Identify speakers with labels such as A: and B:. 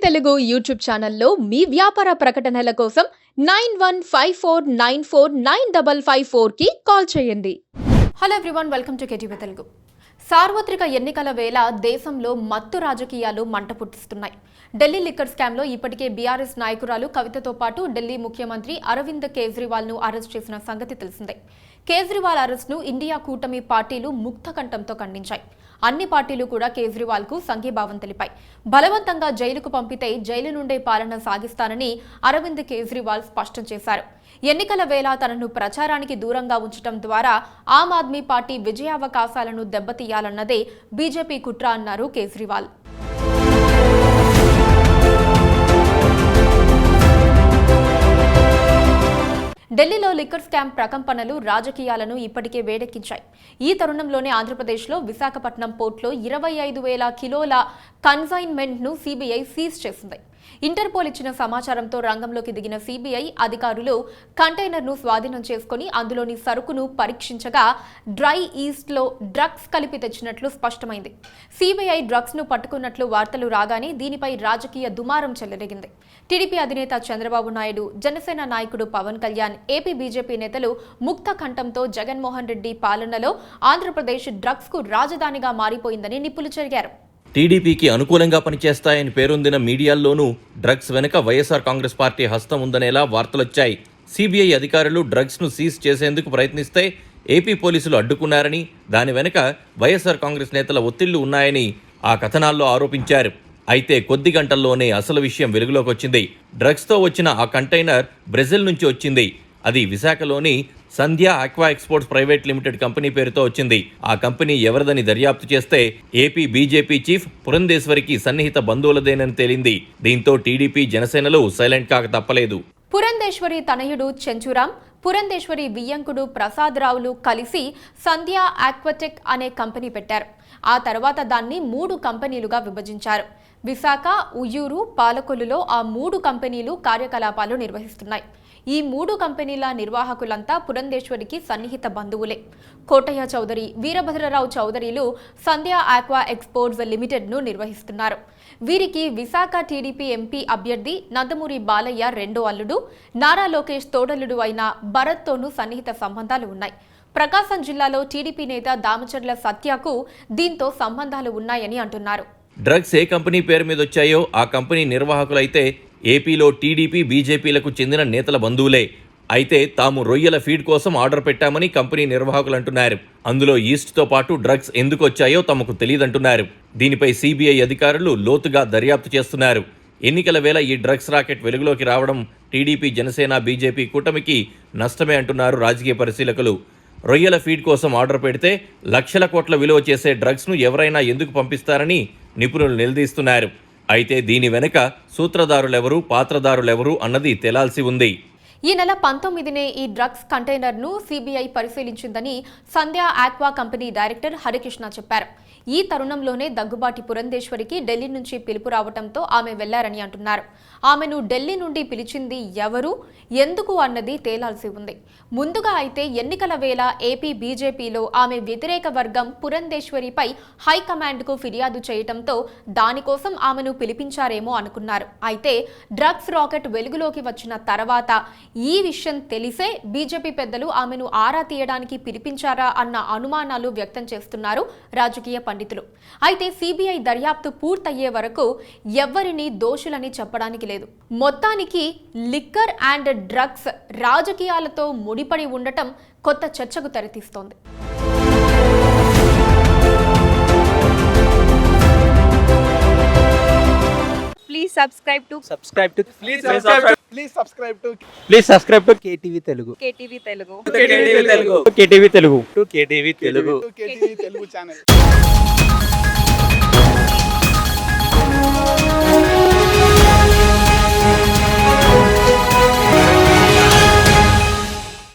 A: Telugu YouTube ఛానల్లో మీ వ్యాపార ప్రకటనల కోసం 9154949554 కి కాల్ చేయండి. Hello everyone, welcome to KTV Telugu. సార్వత్రిక ఎన్నికల వేళ దేశంలో మత్తు రాజకీయాలు మంట పుట్టిస్తున్నాయి. ఢిల్లీ లిక్కర్ స్కామ్లో ఇప్పటికే బీఆర్ఎస్ నాయకురాలు కవితతో పాటు ఢిల్లీ ముఖ్యమంత్రి అరవింద్ కేజ్రీవాల్ను అరెస్ట్ చేసిన సంగతి తెలిసిందే. కేజ్రీవాల్ అరెస్ట్ను ఇండియా కూటమి పార్టీలు ముక్తకంఠంతో ఖండించాయి. అన్ని పార్టీలు కూడా కేజ్రీవాల్కు సంఘీభావం తెలిపాయి. బలవంతంగా జైలుకు పంపితే జైలు నుండే పాలన సాగిస్తానని అరవింద్ కేజ్రీవాల్ స్పష్టం చేశారు. ఎన్నికల వేళ తనను ప్రచారానికి దూరంగా ఉంచడం ద్వారా ఆమ్ ఆద్మీ పార్టీ విజయావకాశాలను దెబ్బతీయాలన్నదే బీజేపీ కుట్ర అన్నారు కేజ్రీవాల్. ఢిల్లీలో లిక్కర్ స్కామ్ ప్రకంపనలు రాజకీయాలను ఇప్పటికే వేడెక్కించాయి. ఈ తరుణంలోనే ఆంధ్రప్రదేశ్లో విశాఖపట్నం పోర్టులో 25,000 కిలోల కన్సైన్మెంట్ను సీబీఐ సీజ్ చేసింది. ఇంటర్పోల్ ఇచ్చిన సమాచారంతో రంగంలోకి దిగిన సీబీఐ అధికారులు కంటైనర్ను స్వాధీనం చేసుకుని అందులోని సరుకును పరీక్షించగా డ్రై ఈస్ట్లో డ్రగ్స్ కలిపి తెచ్చినట్లు స్పష్టమైంది. సీబీఐ డ్రగ్స్ ను పట్టుకున్నట్లు వార్తలు రాగానే దీనిపై రాజకీయ దుమారం చెలరేగింది. టీడీపీ అధినేత చంద్రబాబు నాయుడు, జనసేన నాయకుడు పవన్ కళ్యాణ్, ఏపీ బీజేపీ నేతలు ముక్త కంఠంతో జగన్మోహన్ రెడ్డి పాలనలో ఆంధ్రప్రదేశ్ డ్రగ్స్ కు రాజధానిగా మారిపోయిందని నిప్పులు చెరిగారు.
B: టీడీపీకి అనుకూలంగా పనిచేస్తాయని పేరొందిన మీడియాల్లోనూ డ్రగ్స్ వెనుక వైఎస్ఆర్ కాంగ్రెస్ పార్టీ హస్తం ఉందనేలా వార్తలొచ్చాయి. సీబీఐ అధికారులు డ్రగ్స్ను సీజ్ చేసేందుకు ప్రయత్నిస్తే ఏపీ పోలీసులు అడ్డుకున్నారని, దాని వెనుక వైఎస్ఆర్ కాంగ్రెస్ నేతల ఒత్తిళ్లు ఉన్నాయని ఆ కథనాల్లో ఆరోపించారు. అయితే కొద్ది గంటల్లోనే అసలు విషయం వెలుగులోకి వచ్చింది. డ్రగ్స్తో వచ్చిన ఆ కంటైనర్ బ్రెజిల్ నుంచి వచ్చింది. అది విశాఖలోని Sandhya aqua exports private limited company పేరుతో వచ్చింది. ఆ కంపెనీ ఎవరిదని దర్యాప్తు చేస్తే ఏపీ బీజేపీ చీఫ్ పురంధేశ్వరికి సన్నిహిత బంధువులదేనని తేలింది. దీంతో టీడీపీ, జనసేనలు సైలెంట్ కాక తప్పలేదు.
A: పురంధేశ్వరి తనయుడు చెంచురాం, పురంధేశ్వరి వియ్యంకుడు ప్రసాద్ రావులు కలిసి సంధ్య ఆక్వాటెక్ అనే కంపెనీ పెట్టారు. ఆ తర్వాత దాన్ని 3 కంపెనీలుగా విభజించారు. విశాఖ, ఉయ్యూరు, పాలకొల్లులో ఆ 3 కంపెనీలు కార్యకలాపాలు నిర్వహిస్తున్నాయి. ఈ 3 కంపెనీల నిర్వాహకులంతా పురంధేశ్వరికి సన్నిహిత బంధువులే. కోటయ్య చౌదరి, వీరభద్రరావు చౌదరిలు సంధ్య ఆక్వా ఎక్స్పోర్ట్స్ లిమిటెడ్ను నిర్వహిస్తున్నారు. వీరికి విశాఖ టీడీపీ ఎంపీ అభ్యర్థి నందమూరి బాలయ్య రెండో అల్లుడు, నారా లోకేష్ తోడల్లుడు అయిన భరత్తోనూ సన్నిహిత సంబంధాలు ఉన్నాయి. ప్రకాశం జిల్లాలో టీడీపీ నేత దామచర్ల సత్యకు దీంతో సంబంధాలు ఉన్నాయని అంటున్నారు.
B: డ్రగ్స్ ఏ కంపెనీ పేరు మీద వచ్చాయో ఆ కంపెనీ నిర్వాహకులైతే ఏపీలో టీడీపీ, బీజేపీలకు చెందిన నేతల బంధువులే. అయితే తాము రొయ్యల ఫీడ్ కోసం ఆర్డర్ పెట్టామని కంపెనీ నిర్వాహకులు అంటున్నారు. అందులో ఈస్ట్తో పాటు డ్రగ్స్ ఎందుకు వచ్చాయో తమకు తెలియదంటున్నారు. దీనిపై సీబీఐ అధికారులు లోతుగా దర్యాప్తు చేస్తున్నారు. ఎన్నికల వేళ ఈ డ్రగ్స్ రాకెట్ వెలుగులోకి రావడం టీడీపీ, జనసేన, బీజేపీ కూటమికి నష్టమే అంటున్నారు రాజకీయ పరిశీలకులు. రొయ్యల ఫీడ్ కోసం ఆర్డర్ పెడితే లక్షల కోట్ల విలువ చేసే డ్రగ్స్ను ఎవరైనా ఎందుకు పంపిస్తారని నిపుణులు నిలదీస్తున్నారు. అయితే దీని వెనుక సూత్రధారులెవరు, పాత్రధారులెవరు అన్నది తేలాల్సి ఉంది.
A: ఈ నెల 19నే ఈ డ్రగ్స్ కంటైనర్ను సీబీఐ పరిశీలించిందని సంధ్య ఆక్వా కంపెనీ డైరెక్టర్ హరికృష్ణ చెప్పారు. ఈ తరుణంలోనే దగ్గుబాటి పురంధేశ్వరికి ఢిల్లీ నుంచి పిలుపు రావడంతో ఆమె వెళ్లారని అంటున్నారు. ఆమెను ఢిల్లీ నుండి పిలిచింది ఎవరు, ఎందుకు అన్నది తేలాల్సి ఉంది. ముందుగా అయితే ఎన్నికల వేళ ఏపీ బీజేపీలో ఆమె వ్యతిరేక వర్గం పురంధేశ్వరిపై హైకమాండ్కు ఫిర్యాదు చేయడంతో దానికోసం ఆమెను పిలిపించారేమో అనుకున్నారు. అయితే డ్రగ్స్ రాకెట్ వెలుగులోకి వచ్చిన తర్వాత ఈ విషయం తెలిసే బీజేపీ పెద్దలు ఆమెను ఆరా తీయడానికి పిలిపించారా అన్న అనుమానాలు వ్యక్తం చేస్తున్నారు రాజకీయ పండితులు. అయితే సీబీఐ దర్యాప్తు పూర్తయ్యే వరకు ఎవ్వరిని దోషులని చెప్పడానికి లేదు. మొత్తానికి లిక్కర్ అండ్ డ్రగ్స్ రాజకీయాలతో ముడిపడి ఉండటం కొత్త చర్చకు తెరతీస్తోంది.
C: Please subscribe to
D: KTV Telugu.
C: KTV Telugu.
D: KTV Telugu channel.